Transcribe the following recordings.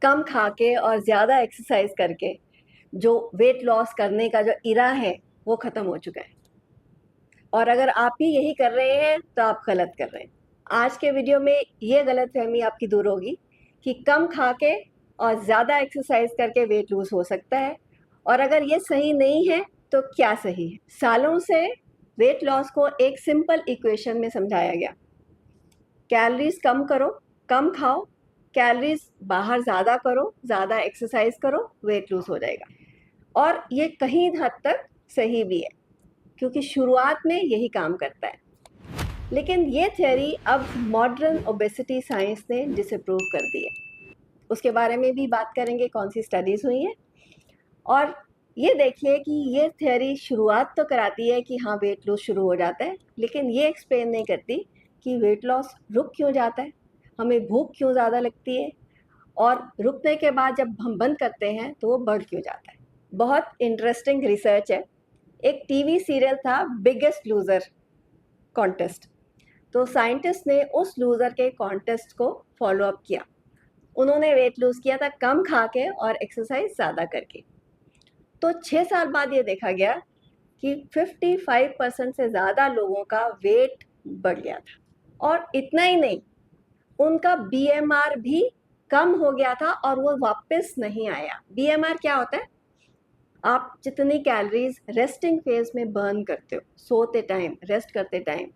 कम खा के और ज़्यादा एक्सरसाइज करके जो वेट लॉस करने का जो इरा है वो ख़त्म हो चुका है। और अगर आप भी यही कर रहे हैं तो आप गलत कर रहे हैं। आज के वीडियो में ये गलतफहमी आपकी दूर होगी कि कम खा के और ज़्यादा एक्सरसाइज करके वेट लूज हो सकता है, और अगर ये सही नहीं है तो क्या सही है। सालों से वेट लॉस को एक सिंपल इक्वेशन में समझाया गया। कैलोरीज कम करो, कम खाओ, कैलोरीज बाहर ज़्यादा करो, ज़्यादा एक्सरसाइज करो, वेट लूज हो जाएगा। और ये कहीं हद तक सही भी है, क्योंकि शुरुआत में यही काम करता है। लेकिन ये थ्योरी अब मॉडर्न ओबेसिटी साइंस ने डिसअप्रूव कर दी है। उसके बारे में भी बात करेंगे, कौन सी स्टडीज़ हुई हैं। और ये देखिए कि ये थ्योरी शुरुआत तो कराती है कि हाँ वेट लॉस शुरू हो जाता है, लेकिन ये एक्सप्लेन नहीं करती कि वेट लॉस रुक क्यों जाता है, हमें भूख क्यों ज़्यादा लगती है, और रुकने के बाद जब हम बंद करते हैं तो वो बढ़ क्यों जाता है। बहुत इंटरेस्टिंग रिसर्च है। एक टीवी सीरियल था बिगेस्ट लूज़र कॉन्टेस्ट। तो साइंटिस्ट ने उस लूज़र के कॉन्टेस्ट को फॉलो अप किया। उन्होंने वेट लूज़ किया था कम खा के और एक्सरसाइज ज़्यादा करके। तो 6 साल बाद ये देखा गया कि 55% से ज़्यादा लोगों का वेट बढ़ गया था। और इतना ही नहीं, उनका बीएमआर भी कम हो गया था और वो वापस नहीं आया। बीएमआर क्या होता है? आप जितनी कैलोरीज रेस्टिंग फेज में बर्न करते हो, सोते टाइम, रेस्ट करते टाइम,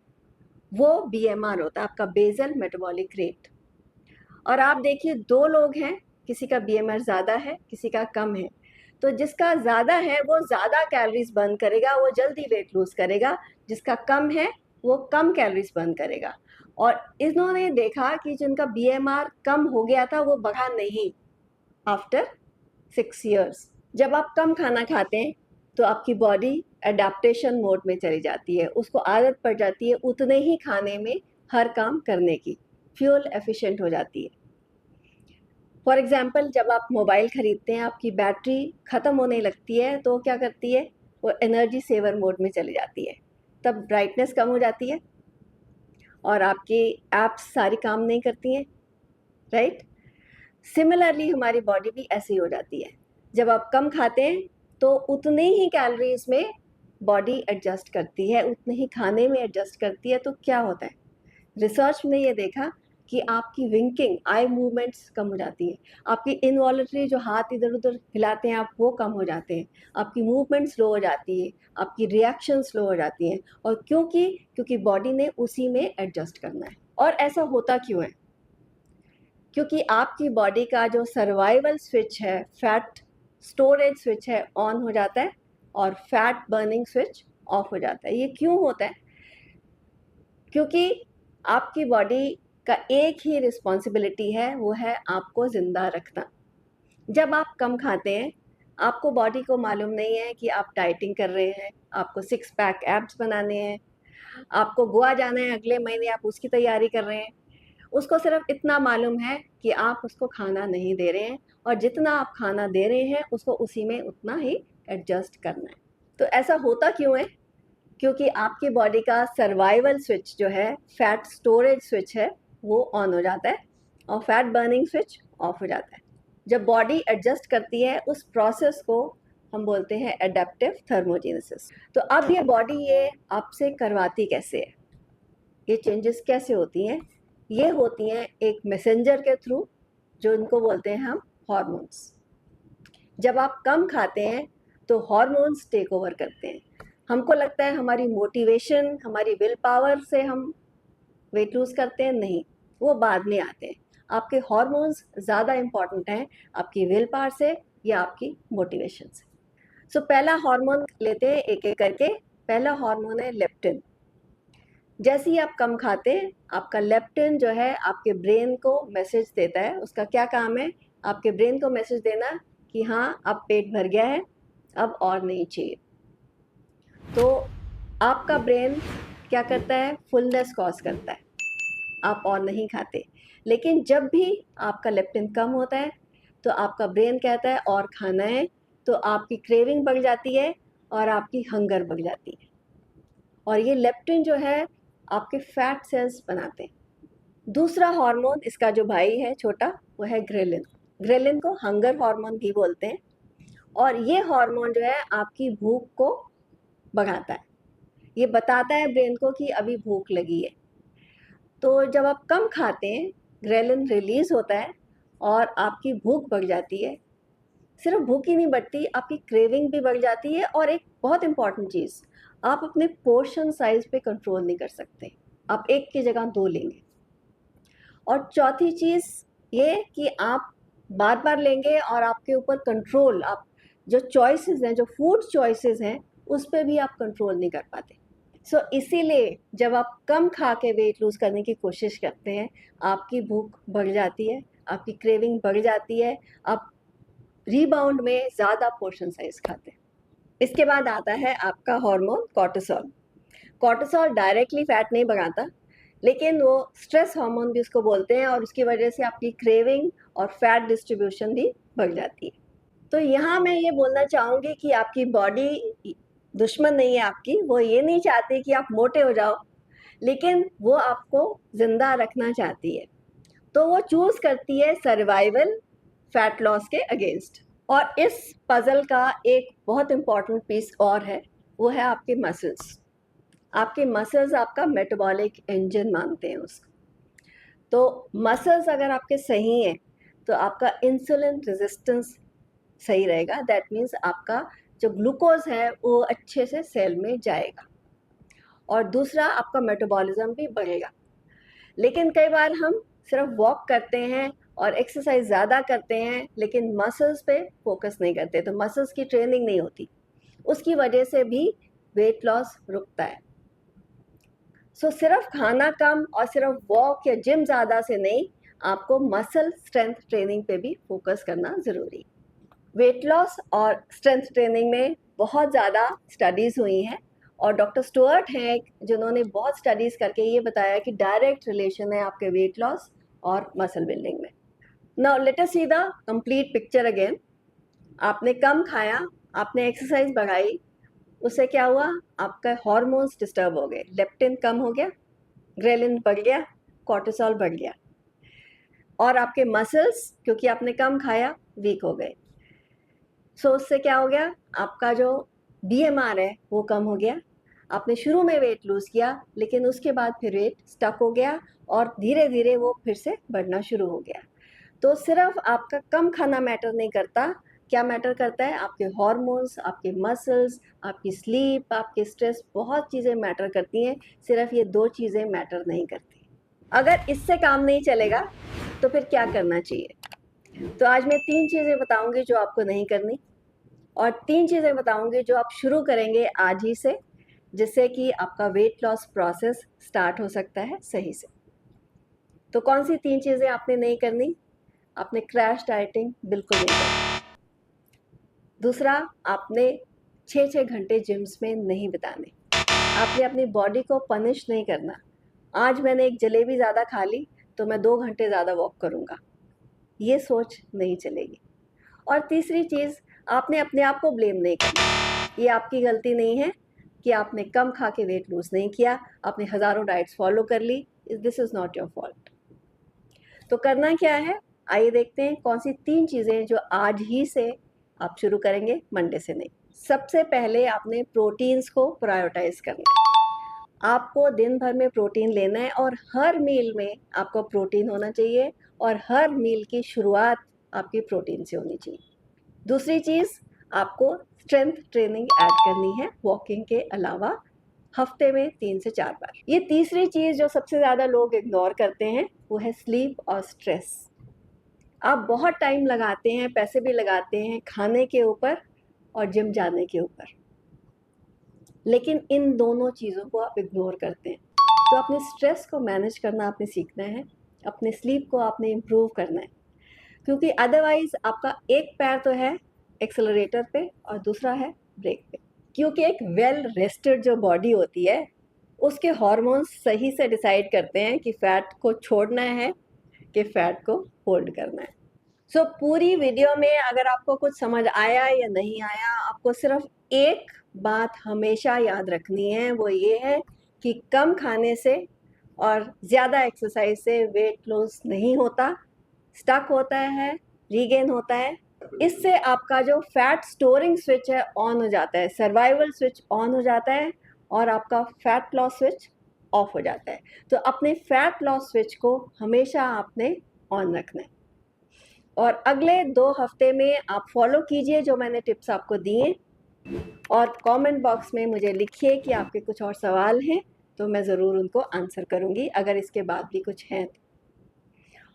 वो बीएमआर होता है, आपका बेसल मेटाबॉलिक रेट। और आप देखिए, दो लोग हैं, किसी का बीएमआर ज़्यादा है, किसी का कम है। तो जिसका ज़्यादा है वो ज़्यादा कैलोरीज बर्न करेगा, वो जल्दी वेट लूज करेगा। जिसका कम है वो कम कैलोरीज बर्न करेगा। और इन्होंने देखा कि जिनका बीएमआर कम हो गया था वो बढ़ा नहीं आफ्टर 6 ईयर्स। जब आप कम खाना खाते हैं तो आपकी बॉडी एडाप्टेशन मोड में चली जाती है, उसको आदत पड़ जाती है उतने ही खाने में हर काम करने की, फ्यूल एफिशिएंट हो जाती है। फॉर एग्जाम्पल, जब आप मोबाइल ख़रीदते हैं, आपकी बैटरी ख़त्म होने लगती है तो क्या करती है, वो एनर्जी सेवर मोड में चली जाती है। तब ब्राइटनेस कम हो जाती है और आपकी ऐप्स सारी काम नहीं करती हैं, राइट। सिमिलरली हमारी बॉडी भी ऐसी हो जाती है। जब आप कम खाते हैं तो उतने ही कैलोरीज में बॉडी एडजस्ट करती है, उतने ही खाने में एडजस्ट करती है। तो क्या होता है, रिसर्च ने ये देखा कि आपकी विंकिंग, आई मूवमेंट्स कम हो जाती हैं, आपकी इनवॉलंटरी जो हाथ इधर उधर हिलाते हैं आप, वो कम हो जाते हैं, आपकी मूवमेंट स्लो हो जाती है, आपकी रिएक्शन स्लो हो जाती हैं। और क्योंकि बॉडी ने उसी में एडजस्ट करना है। और ऐसा होता क्यों है? क्योंकि आपकी बॉडी का जो सर्वाइवल स्विच है, फैट स्टोरेज स्विच है, ऑन हो जाता है और फैट बर्निंग स्विच ऑफ हो जाता है। ये क्यों होता है? क्योंकि आपकी बॉडी का एक ही रिस्पॉन्सिबिलिटी है, वो है आपको ज़िंदा रखना। जब आप कम खाते हैं, आपको बॉडी को मालूम नहीं है कि आप डाइटिंग कर रहे हैं, आपको 6 पैक एब्स बनाने हैं, आपको गोवा जाना है अगले महीने, आप उसकी तैयारी कर रहे हैं। उसको सिर्फ इतना मालूम है कि आप उसको खाना नहीं दे रहे हैं, और जितना आप खाना दे रहे हैं उसको उसी में उतना ही एडजस्ट करना है। तो ऐसा होता क्यों है? क्योंकि आपकी बॉडी का सर्वाइवल स्विच जो है, फैट स्टोरेज स्विच है, वो ऑन हो जाता है और फैट बर्निंग स्विच ऑफ हो जाता है। जब बॉडी एडजस्ट करती है, उस प्रोसेस को हम बोलते हैं एडेप्टिव थर्मोजेनेसिस। तो अब ये बॉडी ये आपसे करवाती कैसे है, ये चेंजेस कैसे होती हैं? ये होती हैं एक मैसेंजर के थ्रू, जो इनको बोलते हैं हम हॉर्मोन्स। जब आप कम खाते हैं तो हॉर्मोन्स टेक ओवर करते हैं। हमको लगता है हमारी मोटिवेशन, हमारी विल पावर से हम वेट लूज करते हैं, नहीं, वो बाद में आते हैं। आपके हॉर्मोन्स ज़्यादा इम्पॉर्टेंट हैं आपकी विल पावर से या आपकी मोटिवेशन से। सो पहला हार्मोन लेते हैं एक एक करके। पहला हार्मोन है लेप्टिन। जैसे ही आप कम खाते हैं, आपका लेप्टिन जो है आपके ब्रेन को मैसेज देता है। उसका क्या काम है? आपके ब्रेन को मैसेज देना कि हाँ, अब पेट भर गया है, अब और नहीं चाहिए। तो आपका ब्रेन क्या करता है? फुलनेस कॉज करता है, आप और नहीं खाते। लेकिन जब भी आपका लेप्टिन कम होता है तो आपका ब्रेन कहता है और खाना है, तो आपकी क्रेविंग बढ़ जाती है और आपकी हंगर बढ़ जाती है। और ये लेप्टिन जो है आपके फैट सेल्स बनाते हैं। दूसरा हार्मोन, इसका जो भाई है छोटा, वो है ग्रेलिन। ग्रेलिन को हंगर हार्मोन भी बोलते हैं, और ये हार्मोन जो है आपकी भूख को बढ़ाता है। ये बताता है ब्रेन को कि अभी भूख लगी है। तो जब आप कम खाते हैं, ग्रेलिन रिलीज होता है और आपकी भूख बढ़ जाती है। सिर्फ भूख ही नहीं बढ़ती, आपकी क्रेविंग भी बढ़ जाती है। और एक बहुत इंपॉर्टेंट चीज़, आप अपने पोर्शन साइज पे कंट्रोल नहीं कर सकते, आप एक की जगह 2 लेंगे। और चौथी चीज़ ये कि आप बार बार लेंगे और आपके ऊपर कंट्रोल, आप जो चॉइसेस हैं, जो फूड चॉइसेस हैं, उस पर भी आप कंट्रोल नहीं कर पाते। सो इसीलिए जब आप कम खा के वेट लूज़ करने की कोशिश करते हैं, आपकी भूख बढ़ जाती है, आपकी क्रेविंग बढ़ जाती है, आप रीबाउंड में ज़्यादा पोर्शन साइज खाते हैं। इसके बाद आता है आपका hormone cortisol. Cortisol directly fat नहीं बढ़ाता, लेकिन वो स्ट्रेस हार्मोन भी उसको बोलते हैं, और उसकी वजह से आपकी क्रेविंग और फैट डिस्ट्रीब्यूशन भी बढ़ जाती है। तो यहाँ मैं ये बोलना चाहूँगी कि आपकी बॉडी दुश्मन नहीं है आपकी, वो ये नहीं चाहती कि आप मोटे हो जाओ, लेकिन वो आपको ज़िंदा रखना चाहती है। तो वो चूज़ करती है सर्वाइवल फैट लॉस के अगेंस्ट। और इस पज़ल का एक बहुत इम्पॉर्टेंट पीस और है, वो है आपके मसल्स। आपके मसल्स आपका मेटाबॉलिक इंजन मानते हैं उसको। तो मसल्स अगर आपके सही हैं, तो आपका इंसुलिन रेजिस्टेंस सही रहेगा। दैट मीन्स आपका जो ग्लूकोज है वो अच्छे से सेल में जाएगा, और दूसरा आपका मेटाबॉलिज्म भी बढ़ेगा। लेकिन कई बार हम सिर्फ वॉक करते हैं और एक्सरसाइज ज़्यादा करते हैं, लेकिन मसल्स पे फोकस नहीं करते, तो मसल्स की ट्रेनिंग नहीं होती, उसकी वजह से भी वेट लॉस रुकता है। सो सिर्फ खाना कम और सिर्फ वॉक या जिम ज़्यादा से नहीं, आपको मसल स्ट्रेंथ ट्रेनिंग पे भी फोकस करना ज़रूरी है। वेट लॉस और स्ट्रेंथ ट्रेनिंग में बहुत ज़्यादा स्टडीज़ हुई हैं, और डॉक्टर स्टुअर्ट हैं जिन्होंने बहुत स्टडीज़ करके ये बताया कि डायरेक्ट रिलेशन है आपके वेट लॉस और मसल बिल्डिंग में। Now let us see the complete picture again. आपने कम खाया, आपने एक्सरसाइज बढ़ाई, उससे क्या हुआ? आपका हार्मोन्स डिस्टर्ब हो गए, लेप्टिन कम हो गया, ग्रेलिन बढ़ गया, कॉर्टिसोल बढ़ गया, और आपके मसल्स क्योंकि आपने कम खाया वीक हो गए। सो उससे क्या हो गया? आपका जो BMR है वो कम हो गया। आपने शुरू में वेट लूज़ किया, लेकिन उसके बाद फिर वेट स्टक हो गया और धीरे धीरे वो फिर से बढ़ना शुरू हो गया। तो सिर्फ आपका कम खाना मैटर नहीं करता, क्या मैटर करता है? आपके हार्मोन्स, आपके मसल्स, आपकी स्लीप, आपके स्ट्रेस, बहुत चीज़ें मैटर करती हैं। सिर्फ ये 2 चीज़ें मैटर नहीं करती। अगर इससे काम नहीं चलेगा तो फिर क्या करना चाहिए? तो आज मैं 3 चीज़ें बताऊंगी जो आपको नहीं करनी, और 3 चीज़ें बताऊंगी जो आप शुरू करेंगे आज ही से, जिससे कि आपका वेट लॉस प्रोसेस स्टार्ट हो सकता है सही से। तो कौन सी 3 चीज़ें आपने नहीं करनी? आपने क्रैश डाइटिंग बिल्कुल नहीं करनी। दूसरा, आपने 6-6 घंटे जिम्स में नहीं बिताने। आपने अपनी बॉडी को पनिश नहीं करना। आज मैंने एक जलेबी ज़्यादा खा ली तो मैं 2 घंटे ज़्यादा वॉक करूँगा, ये सोच नहीं चलेगी। और तीसरी चीज़, आपने अपने आप को ब्लेम नहीं करना। ये आपकी गलती नहीं है कि आपने कम खा के वेट लूज़ नहीं किया, आपने हज़ारों डाइट्स फॉलो कर ली, this is not your fault. तो करना क्या है, आइए देखते हैं कौन सी 3 चीज़ें जो आज ही से आप शुरू करेंगे, मंडे से नहीं। सबसे पहले आपने प्रोटीन्स को प्रायोरिटाइज करना है। आपको दिन भर में प्रोटीन लेना है, और हर मील में आपको प्रोटीन होना चाहिए, और हर मील की शुरुआत आपकी प्रोटीन से होनी चाहिए। दूसरी चीज़, आपको स्ट्रेंथ ट्रेनिंग ऐड करनी है वॉकिंग के अलावा, हफ्ते में 3 से 4 बार। ये तीसरी चीज़ जो सबसे ज़्यादा लोग इग्नोर करते हैं वो है स्लीप और स्ट्रेस। आप बहुत टाइम लगाते हैं, पैसे भी लगाते हैं खाने के ऊपर और जिम जाने के ऊपर, लेकिन इन दोनों चीज़ों को आप इग्नोर करते हैं। तो अपने स्ट्रेस को मैनेज करना आपने सीखना है, अपने स्लीप को आपने इम्प्रूव करना है, क्योंकि अदरवाइज आपका एक पैर तो है एक्सेलरेटर पे और दूसरा है ब्रेक पे। क्योंकि एक वेल रेस्टेड जो बॉडी होती है, उसके हार्मोन्स सही से डिसाइड करते हैं कि फैट को छोड़ना है कि फैट को होल्ड करना है। सो पूरी वीडियो में अगर आपको कुछ समझ आया या नहीं आया, आपको सिर्फ एक बात हमेशा याद रखनी है, वो ये है कि कम खाने से और ज़्यादा एक्सरसाइज से वेट लॉस नहीं होता, स्टक होता है रीगेन होता है। इससे आपका जो फैट स्टोरिंग स्विच है ऑन हो जाता है, सर्वाइवल स्विच ऑन हो जाता है और आपका फैट लॉस स्विच ऑफ हो जाता है। तो अपने फैट लॉस स्विच को हमेशा आपने ऑन रखना है और अगले 2 हफ्ते में आप फॉलो कीजिए जो मैंने टिप्स आपको दिए और कमेंट बॉक्स में मुझे लिखिए कि आपके कुछ और सवाल हैं तो मैं ज़रूर उनको आंसर करूँगी अगर इसके बाद भी कुछ हैं तो।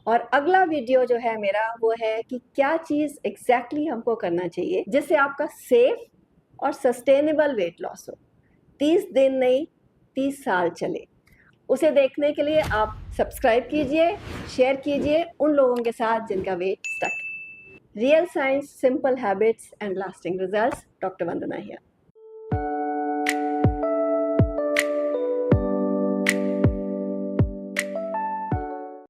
और अगला वीडियो जो है मेरा वो है कि क्या चीज़ एग्जैक्टली हमको करना चाहिए जिससे आपका सेफ और सस्टेनेबल वेट लॉस हो, 30 दिन नहीं 30 साल चले। उसे देखने के लिए आप सब्सक्राइब कीजिए, शेयर कीजिए उन लोगों के साथ जिनका वेट स्टक है। Real science, simple habits and lasting results, doctor Vandana here.